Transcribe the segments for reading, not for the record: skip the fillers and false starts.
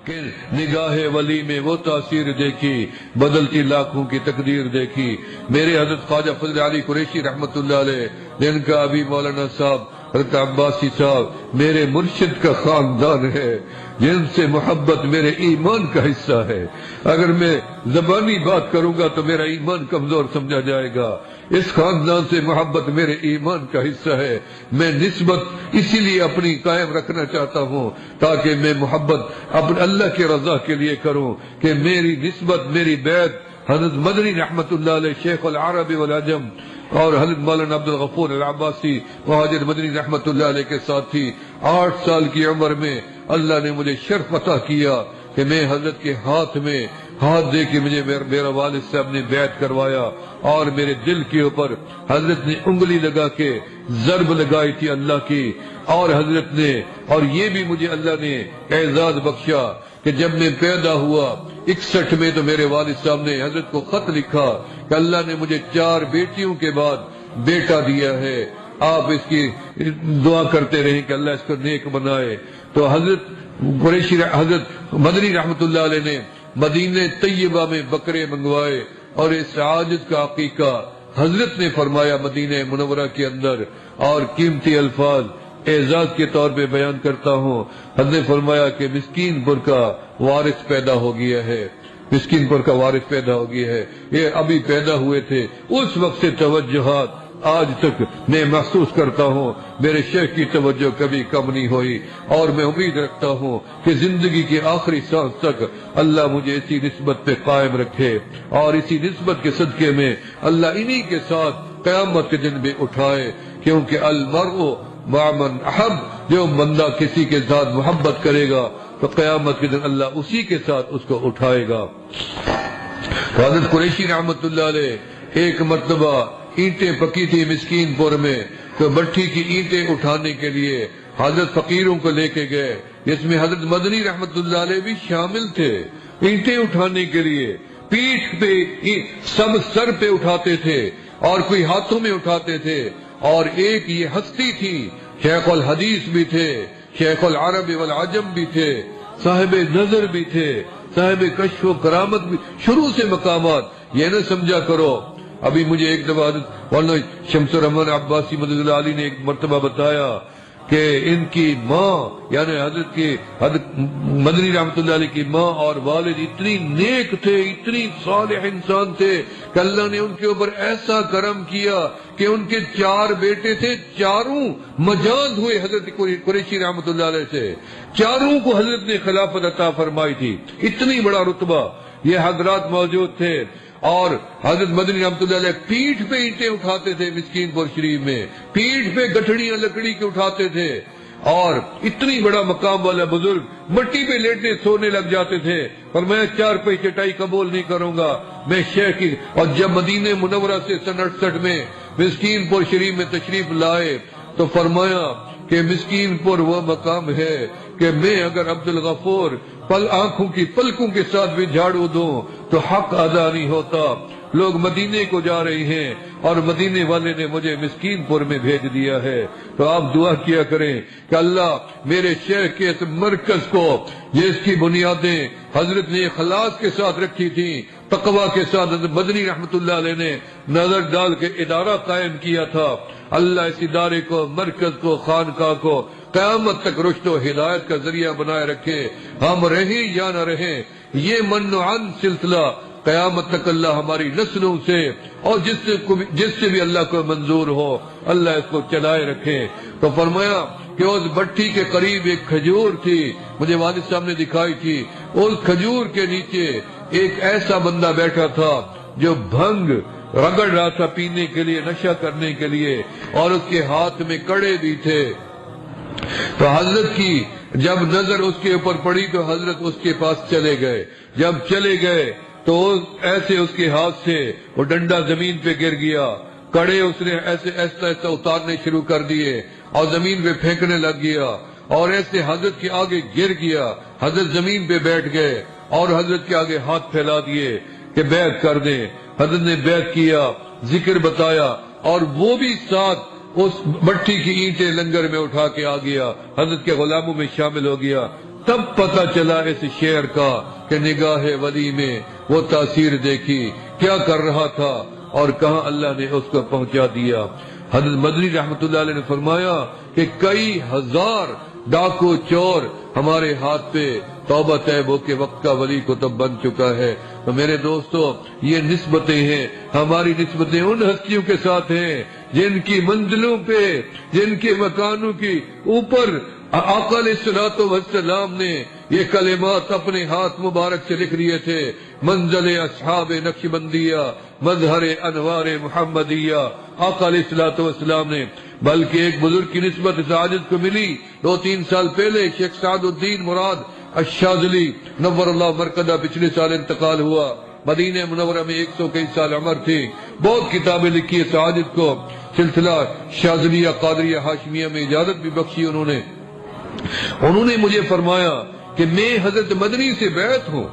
کہ نگاہ ولی میں وہ تاثیر دیکھی، بدلتی لاکھوں کی تقدیر دیکھی۔ میرے حضرت خواجہ فضل علی قریشی رحمت اللہ علیہ، جن کا ابھی مولانا صاحب حضرت عباسی صاحب میرے مرشد کا خاندان ہے، جن سے محبت میرے ایمان کا حصہ ہے۔ اگر میں زبانی بات کروں گا تو میرا ایمان کمزور سمجھا جائے گا۔ اس خاندان سے محبت میرے ایمان کا حصہ ہے۔ میں نسبت اسی لیے اپنی قائم رکھنا چاہتا ہوں تاکہ میں محبت اپنے اللہ کی رضا کے لیے کروں، کہ میری نسبت، میری بیعت حضرت مدنی رحمت اللہ علیہ شیخ العرب والعجم اور حضرت مولانا عبد الغفور العباسی مہاجر مدنی رحمت اللہ علیہ کے ساتھ تھی۔ 8 سال کی عمر میں اللہ نے مجھے شرف عطا کیا کہ میں حضرت کے ہاتھ میں ہاتھ دے کے مجھے میرا والد صاحب نے بیعت کروایا، اور میرے دل کے اوپر حضرت نے انگلی لگا کے ضرب لگائی تھی اللہ کی، اور حضرت نے، اور یہ بھی مجھے اللہ نے اعزاز بخشا کہ جب میں پیدا ہوا 61 میں، تو میرے والد صاحب نے حضرت کو خط لکھا کہ اللہ نے مجھے 4 بیٹیوں کے بعد بیٹا دیا ہے، آپ اس کی دعا کرتے رہیں کہ اللہ اس کو نیک بنائے۔ تو حضرت قریشی حضرت مدنی رحمت اللہ علیہ نے مدینہ طیبہ میں بکرے منگوائے، اور اس عاجز کا عقیقہ حضرت نے فرمایا مدینہ منورہ کے اندر، اور قیمتی الفاظ اعزاز کے طور پہ بیان کرتا ہوں۔ حضرت نے فرمایا کہ مسکین پور کا وارث پیدا ہو گیا ہے، مسکین پور کا وارث پیدا ہو گیا ہے۔ یہ ابھی پیدا ہوئے تھے، اس وقت سے توجہات آج تک میں محسوس کرتا ہوں، میرے شیخ کی توجہ کبھی کم نہیں ہوئی، اور میں امید رکھتا ہوں کہ زندگی کے آخری سانس تک اللہ مجھے اسی نسبت پہ قائم رکھے، اور اسی نسبت کے صدقے میں اللہ انہی کے ساتھ قیامت کے دن بھی اٹھائے، کیونکہ المرء مع من احب، جو بندہ کسی کے ساتھ محبت کرے گا تو قیامت کے دن اللہ اسی کے ساتھ اس کو اٹھائے گا۔ حضرت قریشی رحمت اللہ علیہ ایک مرتبہ اینٹیں پکی تھی مسکین پور میں، تو بٹھی کی اینٹیں اٹھانے کے لیے حضرت فقیروں کو لے کے گئے، جس میں حضرت مدنی رحمت اللہ علیہ بھی شامل تھے۔ اینٹیں اٹھانے کے لیے پیٹھ پہ، سب سر پہ اٹھاتے تھے، اور کوئی ہاتھوں میں اٹھاتے تھے، اور ایک یہ ہستی تھی، شیخ الحدیث بھی تھے، شیخ العرب والعجم بھی تھے، صاحب نظر بھی تھے، صاحب کشف و کرامت بھی، شروع سے مقامات۔ یہ نہ سمجھا کرو، ابھی مجھے ایک دفعہ مولانا شمس الرحمان عباسی مدد اللہ علی نے ایک مرتبہ بتایا کہ ان کی ماں، یعنی حضرت مدنی رحمت اللہ علیہ کی ماں اور والد اتنی نیک تھے، اتنی صالح انسان تھے کہ اللہ نے ان کے اوپر ایسا کرم کیا کہ ان کے 4 بیٹے تھے، چاروں مجاز ہوئے حضرت قریشی رحمت اللہ علیہ سے، چاروں کو حضرت نے خلافت عطا فرمائی تھی، اتنی بڑا رتبہ یہ حضرات موجود تھے۔ اور حضرت مدنی رحمت اللہ علیہ پیٹھ پہ اینٹیں اٹھاتے تھے مسکین پور شریف میں، پیٹھ پہ گٹھڑیاں لکڑی کے اٹھاتے تھے، اور اتنی بڑا مقام والا بزرگ مٹی پہ لیٹنے سونے لگ جاتے تھے، اور میں 4 پہ چٹائی قبول نہیں کروں گا، میں شیخ کی۔ اور جب مدینہ منورہ سے 68 میں مسکین پور شریف میں تشریف لائے تو فرمایا کہ مسکین پور وہ مقام ہے کہ میں اگر عبد الغفور آنکھوں کی پلکوں کے ساتھ بھی جھاڑو دوں تو حق ادا نہیں ہوتا۔ لوگ مدینے کو جا رہے ہیں، اور مدینے والے نے مجھے مسکین پور میں بھیج دیا ہے، تو آپ دعا کیا کریں کہ اللہ میرے شیخ کے اس مرکز کو، جس کی بنیادیں حضرت نے اخلاص کے ساتھ رکھی تھی، تقوی کے ساتھ حضرت مدنی رحمت اللہ علیہ نے نظر ڈال کے ادارہ قائم کیا تھا، اللہ اس ادارے کو، مرکز کو، خانقاہ کو قیامت تک رشد و ہدایت کا ذریعہ بنائے رکھے، ہم رہیں یا نہ رہیں۔ یہ من عن سلسلہ قیامت تک اللہ ہماری نسلوں سے، اور جس سے بھی اللہ کو منظور ہو، اللہ اس کو چلائے رکھے۔ تو فرمایا کہ اس بٹھی کے قریب ایک کھجور تھی، مجھے والد صاحب نے دکھائی تھی، اس کھجور کے نیچے ایک ایسا بندہ بیٹھا تھا جو بھنگ رگڑ رہا تھا پینے کے لیے، نشہ کرنے کے لیے، اور اس کے ہاتھ میں کڑے بھی تھے۔ تو حضرت کی جب نظر اس کے اوپر پڑی تو حضرت اس کے پاس چلے گئے، جب چلے گئے تو ایسے اس کے ہاتھ سے وہ ڈنڈا زمین پہ گر گیا، کڑے اس نے ایسے ایسا ایسا اتارنے شروع کر دیے اور زمین پہ پھینکنے لگ گیا، اور ایسے حضرت کے آگے گر گیا، حضرت زمین پہ بیٹھ گئے اور حضرت کے آگے ہاتھ پھیلا دیے کہ بیعت کر دیں۔ حضرت نے بیعت کیا، ذکر بتایا، اور وہ بھی ساتھ اس بٹھی کی اینٹیں لنگر میں اٹھا کے آ گیا، حضرت کے غلاموں میں شامل ہو گیا۔ تب پتہ چلا اس شعر کا کہ نگاہ ولی میں وہ تاثیر دیکھی، کیا کر رہا تھا اور کہاں اللہ نے اس کو پہنچا دیا۔ حضرت مدنی رحمت اللہ علیہ نے فرمایا کہ کئی ہزار ڈاکو چور ہمارے ہاتھ پہ توبہ طیب ہو کے وقت کا ولی کتب بن چکا ہے۔ تو میرے دوستو، یہ نسبتیں ہیں، ہماری نسبتیں ان ہستیوں کے ساتھ ہیں جن کی منزلوں پہ، جن کے مکانوں کی اوپر آقا علیہ الصلوۃ والسلام نے یہ کلمات اپنے ہاتھ مبارک سے لکھ لیے تھے، منزل اصحاب نقشبندیہ مظہر انوار محمدیہ، آقا علیہ الصلوۃ والسلام نے۔ بلکہ ایک بزرگ کی نسبت سعادت کو ملی 2-3 سال پہلے، شیخ سعد الدین مراد الشاذلی نور اللہ مرکزہ، پچھلے سال انتقال ہوا، مدینہ منورہ میں 100 کئی سال عمر تھی، بہت کتابیں لکھی ہے سعادت کو، سلسلہ شاذلیہ قادریہ ہاشمیہ میں اجازت بھی بخشی انہوں نے مجھے فرمایا کہ میں حضرت مدنی سے بیعت ہوں۔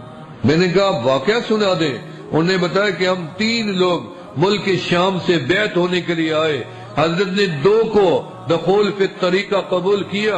میں نے کہا واقعہ سنا دیں۔ انہوں نے بتایا کہ ہم 3 لوگ ملک شام سے بیعت ہونے کے لیے آئے، حضرت نے 2 کو دخول فی طریقہ قبول کیا،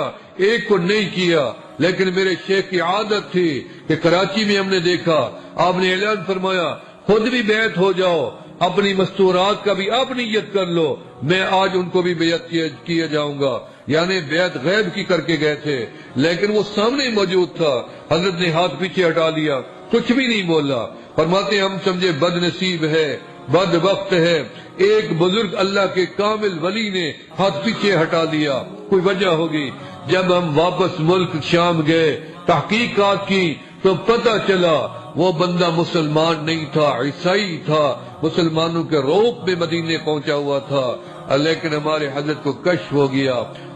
1 کو نہیں کیا، لیکن میرے شیخ کی عادت تھی کہ کراچی میں ہم نے دیکھا، آپ نے اعلان فرمایا خود بھی بیعت ہو جاؤ، اپنی مستورات کا بھی آپ نیت کر لو، میں آج ان کو بھی بیعت کیا جاؤں گا۔ یعنی بیعت غیب کی کر کے گئے تھے، لیکن وہ سامنے موجود تھا۔ حضرت نے ہاتھ پیچھے ہٹا لیا، کچھ بھی نہیں بولا۔ فرماتے ہم سمجھے بد نصیب ہے، بد وقت ہے، ایک بزرگ اللہ کے کامل ولی نے ہاتھ پیچھے ہٹا لیا، کوئی وجہ ہوگی۔ جب ہم واپس ملک شام گئے، تحقیقات کی، تو پتہ چلا وہ بندہ مسلمان نہیں تھا، عیسائی تھا، مسلمانوں کے روپ میں مدینے پہنچا ہوا تھا، لیکن ہمارے حضرت کو کشف ہو گیا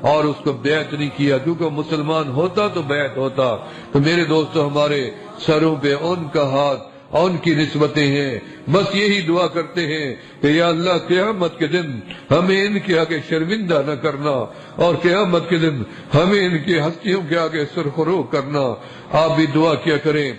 اور اس کو بیعت نہیں کیا، کیونکہ مسلمان ہوتا تو بیعت ہوتا۔ تو میرے دوستو، ہمارے سروں پہ ان کا ہاتھ، ان کی نسبتیں ہیں، بس یہی دعا کرتے ہیں کہ یا اللہ قیامت کے دن ہمیں ان کے آگے شرمندہ نہ کرنا، اور قیامت کے دن ہمیں ان کی ہستیوں کے آگے سرخرو کرنا۔ آپ بھی دعا کیا کریں